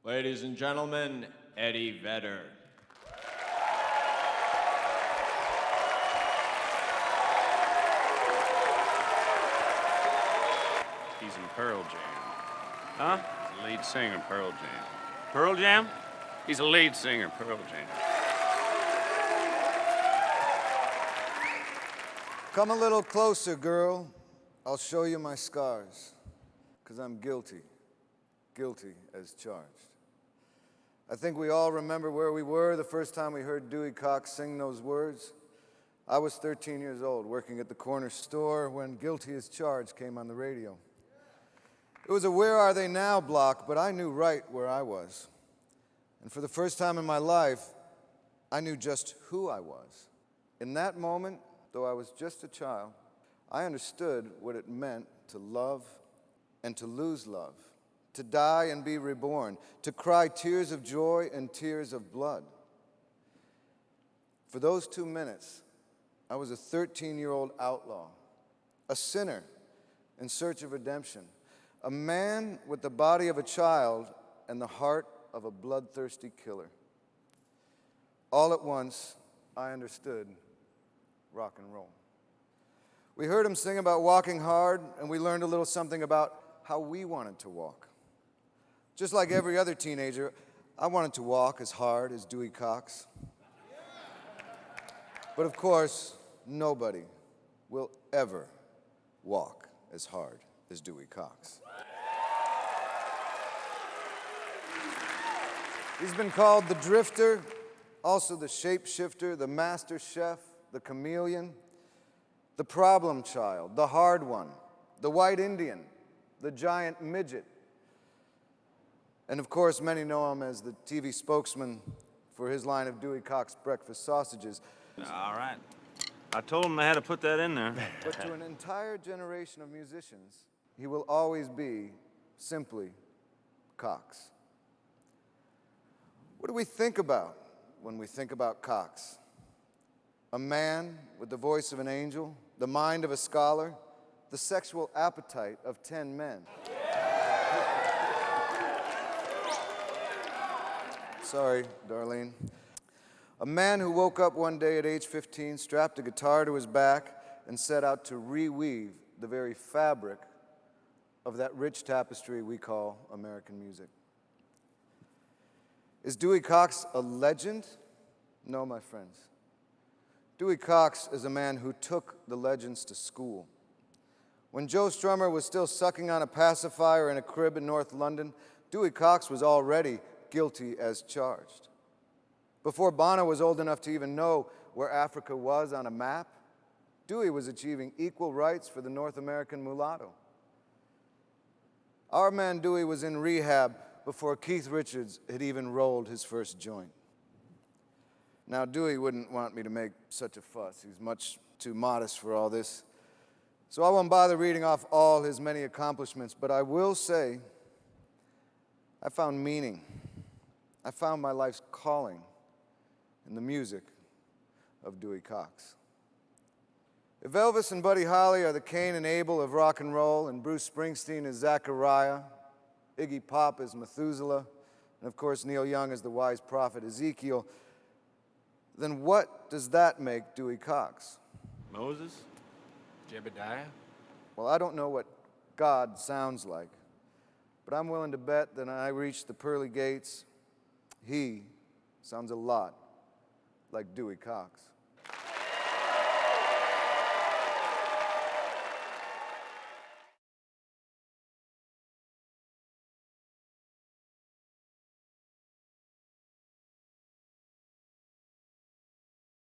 Ladies and gentlemen, Eddie Vedder. He's in Pearl Jam. Huh? He's the lead singer in Pearl Jam. Pearl Jam? He's a lead singer in Pearl Jam. Come a little closer, girl. I'll show you my scars. 'Cause I'm guilty. Guilty as charged. I think we all remember where we were the first time we heard Dewey Cox sing those words. I was 13 years old, working at the corner store when Guilty as Charged came on the radio. It was a Where Are They Now block, but I knew right where I was. And for the first time in my life, I knew just who I was. In that moment, though I was just a child, I understood what it meant to love and to lose love, to die and be reborn, to cry tears of joy and tears of blood. For those 2 minutes, I was a 13-year-old outlaw, a sinner in search of redemption, a man with the body of a child and the heart of a bloodthirsty killer. All at once, I understood rock and roll. We heard him sing about walking hard, and we learned a little something about how we wanted to walk. Just like every other teenager, I wanted to walk as hard as Dewey Cox. But of course, nobody will ever walk as hard as Dewey Cox. He's been called the drifter, also the shapeshifter, the master chef, the chameleon, the problem child, the hard one, the white Indian, the giant midget. And of course, many know him as the TV spokesman for his line of Dewey Cox breakfast sausages. All right. I told him I had to put that in there. But to an entire generation of musicians, he will always be simply Cox. What do we think about when we think about Cox? A man with the voice of an angel, the mind of a scholar, the sexual appetite of 10 men. Sorry, Darlene. A man who woke up one day at age 15, strapped a guitar to his back, and set out to reweave the very fabric of that rich tapestry we call American music. Is Dewey Cox a legend? No, my friends. Dewey Cox is a man who took the legends to school. When Joe Strummer was still sucking on a pacifier in a crib in North London, Dewey Cox was already guilty as charged. Before Bono was old enough to even know where Africa was on a map, Dewey was achieving equal rights for the North American mulatto. Our man Dewey was in rehab before Keith Richards had even rolled his first joint. Now, Dewey wouldn't want me to make such a fuss. He's much too modest for all this. So I won't bother reading off all his many accomplishments, but I will say I found meaning. I found my life's calling in the music of Dewey Cox. If Elvis and Buddy Holly are the Cain and Abel of rock and roll, and Bruce Springsteen is Zachariah, Iggy Pop is Methuselah, and of course Neil Young is the wise prophet Ezekiel, then what does that make Dewey Cox? Moses? Jebediah? Well, I don't know what God sounds like, but I'm willing to bet that when I reach the pearly gates, he sounds a lot like Dewey Cox.